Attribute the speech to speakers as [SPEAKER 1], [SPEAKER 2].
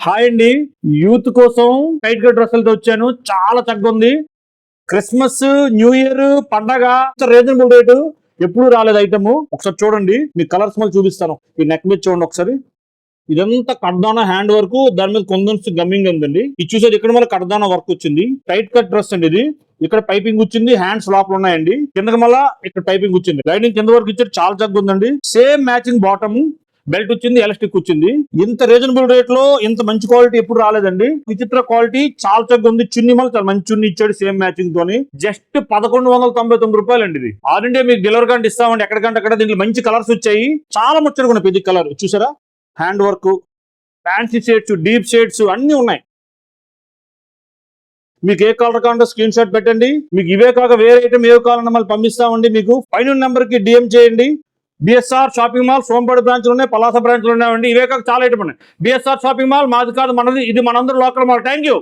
[SPEAKER 1] Hi అండి. Youth కోసం tight గా డ్రెస్సులతో వచ్చాను. చాలా చక్కగా ఉంది. క్రిస్మస్, న్యూ ఇయర్ పండగ రీజనబుల్ రేటు ఎప్పుడు రాలేదు ఐటమ్. ఒకసారి చూడండి, మీ కలర్స్ మళ్ళీ చూపిస్తాను. ఈ నెక్ మీద చూడండి ఒకసారి. ఇదంతా కడ్దానా హ్యాండ్ వర్క్, దాని మీద కొంచెం గమ్మింగ్ ఉందండి. ఇది చూసేది ఇక్కడ మళ్ళీ కడ్దానా వర్క్ వచ్చింది. టైట్ కట్ డ్రెస్ అండి ఇది. ఇక్కడ పైపింగ్ వచ్చింది, హ్యాండ్స్ లోపల ఉన్నాయండి. కిందకి మళ్ళా ఇక్కడ పైపింగ్ వచ్చింది. లైనింగ్ కింద వరకు ఇచ్చారు, చాలా చక్కగా ఉందండి. సేమ్ మ్యాచింగ్ బాటమ్, బెల్ట్ వచ్చింది, ఎలాస్టిక్ వచ్చింది. ఇంత రీజనబుల్ రేట్ లో ఇంత మంచి క్వాలిటీ ఎప్పుడు రాలేదండి. విచిత్ర క్వాలిటీ, చాలా చక్కగా ఉంది. చున్నీ మళ్ళీ చాలా మంచి చున్నీ ఇచ్చాడు, సేమ్ మ్యాచింగ్ తోని. జస్ట్ 1199 రూపాయలు అండి ఇది. ఆల్ ఇండియా మీకు డెలివరీ కంటే ఇస్తామండి, ఎక్కడికంటే అక్కడ. దీంట్లో మంచి కలర్స్ వచ్చాయి, చాలా ముచ్చటగా ఉన్నాయి. పెద్ద కలర్ చూసారా, hand work, fancy shades, deep shades అన్ని ఉన్నాయి. మీకు ఏ కలర్ కావాలంటే స్క్రీన్ షాట్ పెట్టండి. మీకు ఇవే కాక వేరే ఐటమ్ ఏవి కావాలన్నా మళ్ళీ పంపిస్తామండి. మీకు పైన నెంబర్ కి డిఎం చేయండి. బిఎస్ఆర్ షాపింగ్ మాల్ సోంపేట బ్రాంచ్లు ఉన్నాయి, పలాస బ్రాంచ్లు ఉన్నాయండి. ఇవే కాక చాలా ఐటమ్ ఉన్నాయి. బిఎస్ఆర్ షాపింగ్ మాల్ మాది కాదు, మనది. ఇది మనందరూ లోకల్ మాల్. Thank you.